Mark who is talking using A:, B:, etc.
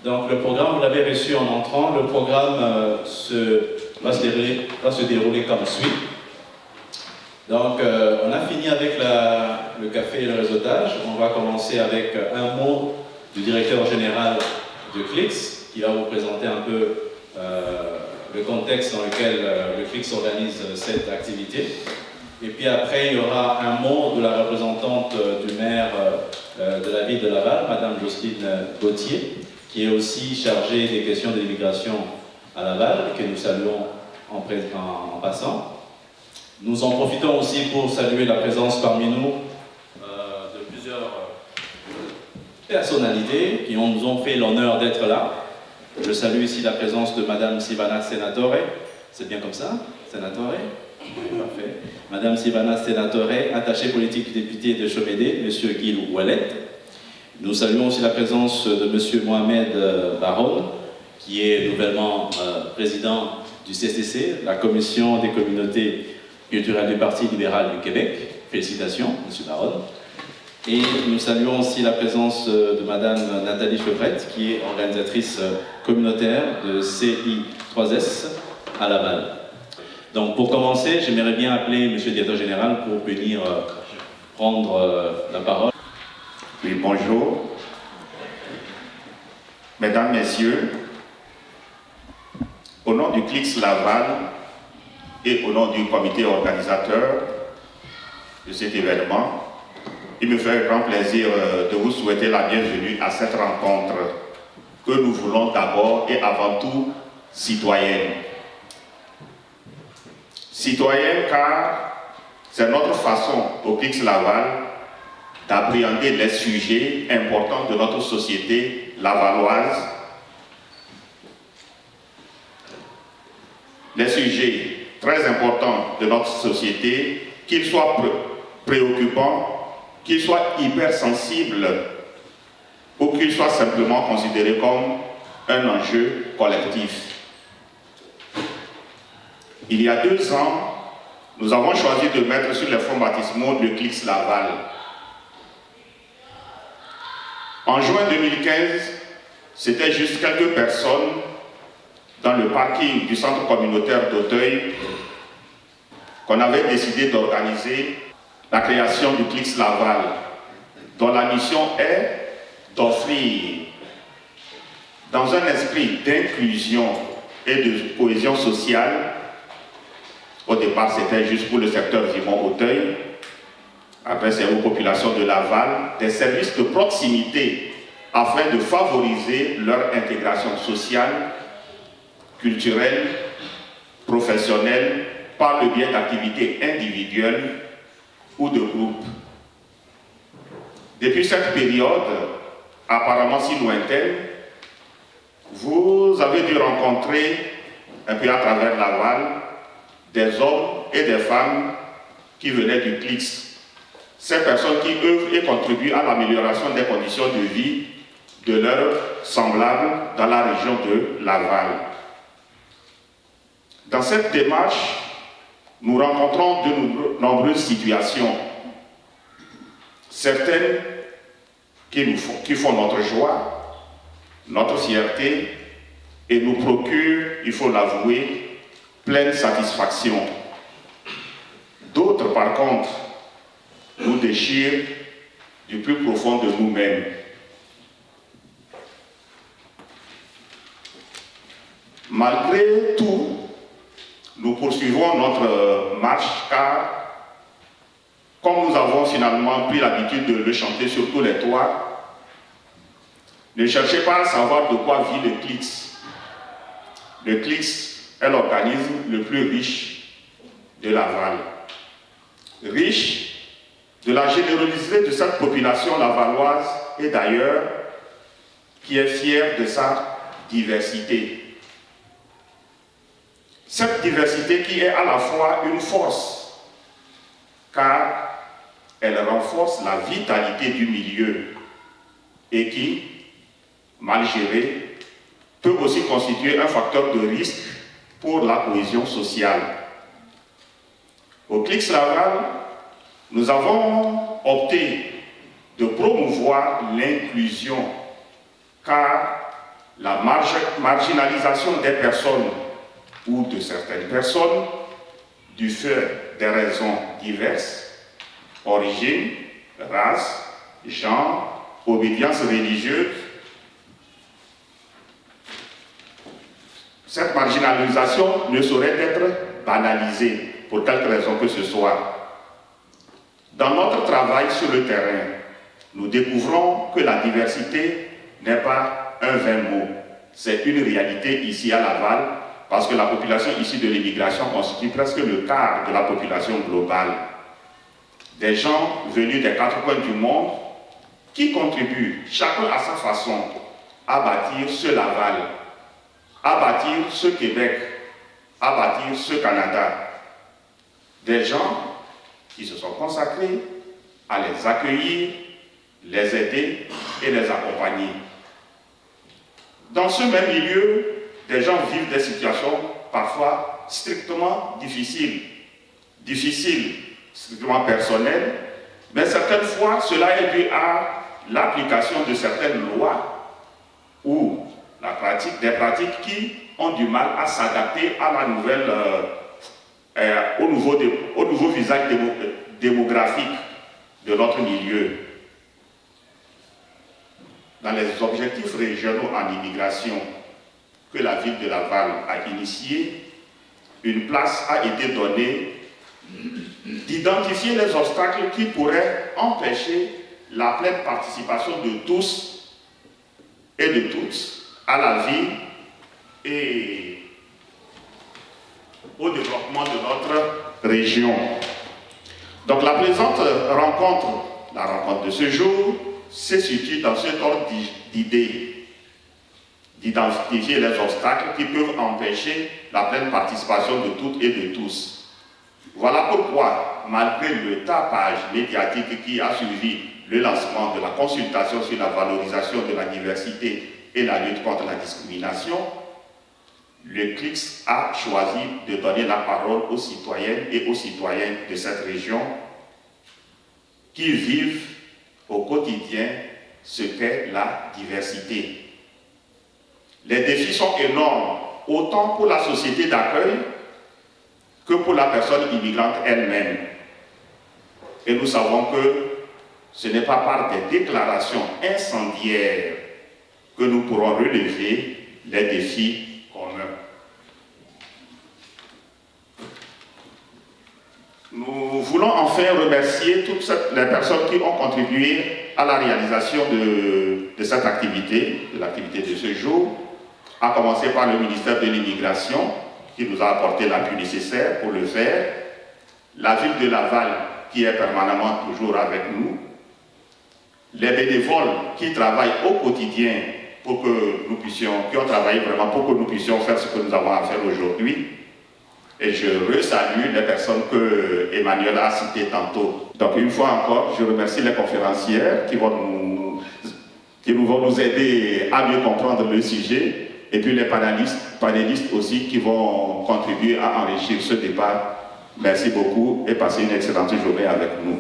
A: Donc le programme, vous l'avez reçu en entrant, le programme va se dérouler comme suit. Donc on a fini avec le café et le réseautage. On va commencer avec un mot du directeur général de CLICS, qui va vous présenter un peu le contexte dans lequel le CLICS organise cette activité. Et puis après, il y aura un mot de la représentante du maire de la ville de Laval, Madame Jocelyne Gauthier, qui est aussi chargée des questions de l'immigration à Laval, que nous saluons en passant. Nous en profitons aussi pour saluer la présence parmi nous de plusieurs personnalités qui nous ont fait l'honneur d'être là. Je salue ici la présence de Madame Sivana Senatore. C'est bien comme ça, Senatore? Oui, parfait. Madame Sivana Senatore, attachée politique du député de Chomédé, Monsieur Guy Ouellet. Nous saluons aussi la présence de Monsieur Mohamed Baron, qui est nouvellement président du CCC, la Commission des communautés culturelles du Parti libéral du Québec. Félicitations, Monsieur Baron. Et nous saluons aussi la présence de Madame Nathalie Chevrette, qui est organisatrice communautaire de CI3S à Laval. Donc pour commencer, j'aimerais bien appeler Monsieur le Directeur Général pour venir prendre la parole.
B: Oui, bonjour. Mesdames, Messieurs, au nom du CLICS Laval et au nom du comité organisateur de cet événement, il me fait grand plaisir de vous souhaiter la bienvenue à cette rencontre que nous voulons d'abord et avant tout citoyenne. Citoyenne car c'est notre façon au CLICS Laval d'appréhender les sujets importants de notre société lavalloise, les sujets très importants de notre société, qu'ils soient préoccupants, qu'ils soient hypersensibles ou qu'ils soient simplement considérés comme un enjeu collectif. Il y a 2 ans, nous avons choisi de mettre sur les fonds baptismaux le CLICS Laval. En juin 2015, c'était juste quelques personnes dans le parking du centre communautaire d'Auteuil qu'on avait décidé d'organiser la création du CLICS Laval, dont la mission est d'offrir, dans un esprit d'inclusion et de cohésion sociale, au départ c'était juste pour le secteur Vimont-Auteuil, après c'est aux populations de Laval, des services de proximité afin de favoriser leur intégration sociale, culturelle, professionnelle, par le biais d'activités individuelles ou de groupe. Depuis cette période, apparemment si lointaine, vous avez dû rencontrer, un peu à travers Laval, des hommes et des femmes qui venaient du CLICS. Ces personnes qui œuvrent et contribuent à l'amélioration des conditions de vie de leurs semblables dans la région de Laval. Dans cette démarche, nous rencontrons de nombreuses situations, certaines qui font notre joie, notre fierté et nous procurent, il faut l'avouer, pleine satisfaction. D'autres, par contre, nous déchirent du plus profond de nous-mêmes. Malgré tout, nous poursuivons notre marche car, comme nous avons finalement pris l'habitude de le chanter sur tous les toits, ne cherchez pas à savoir de quoi vit le CLICS. Le CLICS est l'organisme le plus riche de Laval. Riche de la générosité de cette population lavalloise et d'ailleurs qui est fière de sa diversité. Cette diversité qui est à la fois une force, car elle renforce la vitalité du milieu et qui, mal gérée, peut aussi constituer un facteur de risque pour la cohésion sociale. Au CLICS Laval, nous avons opté de promouvoir l'inclusion, car la marginalisation des personnes ou de certaines personnes du fait des raisons diverses, origine, race, genre, obédience religieuse. Cette marginalisation ne saurait être banalisée pour quelque raison que ce soit. Dans notre travail sur le terrain, nous découvrons que la diversité n'est pas un vain mot. C'est une réalité ici à Laval, parce que la population issue de l'immigration constitue presque le quart de la population globale. Des gens venus des quatre coins du monde qui contribuent, chacun à sa façon, à bâtir ce Laval, à bâtir ce Québec, à bâtir ce Canada. Des gens qui se sont consacrés à les accueillir, les aider et les accompagner. Dans ce même milieu, des gens vivent des situations parfois strictement difficiles, strictement personnelles, mais certaines fois, cela est dû à l'application de certaines lois ou des pratiques qui ont du mal à s'adapter à la nouvelle, au nouveau visage démographique de notre milieu. Dans les objectifs régionaux en immigration que la ville de Laval a initié, une place a été donnée d'identifier les obstacles qui pourraient empêcher la pleine participation de tous et de toutes à la vie et au développement de notre région. Donc la présente rencontre, la rencontre de ce jour, se situe dans cet ordre d'idées, d'identifier les obstacles qui peuvent empêcher la pleine participation de toutes et de tous. Voilà pourquoi, malgré le tapage médiatique qui a suivi le lancement de la consultation sur la valorisation de la diversité et la lutte contre la discrimination, le CLICS a choisi de donner la parole aux citoyennes et aux citoyens de cette région qui vivent au quotidien ce qu'est la diversité. Les défis sont énormes, autant pour la société d'accueil que pour la personne immigrante elle-même. Et nous savons que ce n'est pas par des déclarations incendiaires que nous pourrons relever les défis communs. Nous voulons enfin remercier toutes les personnes qui ont contribué à la réalisation de cette activité, de l'activité de ce jour, à commencer par le ministère de l'Immigration, qui nous a apporté l'appui nécessaire pour le faire, la ville de Laval, qui est permanemment toujours avec nous, les bénévoles qui travaillent au quotidien pour que nous puissions, qui ont travaillé vraiment pour que nous puissions faire ce que nous avons à faire aujourd'hui. Et je resalue les personnes que Emmanuel a citées tantôt. Donc une fois encore, je remercie les conférencières qui vont nous aider à mieux comprendre le sujet, et puis les panélistes aussi qui vont contribuer à enrichir ce débat. Merci beaucoup et passez une excellente journée avec nous.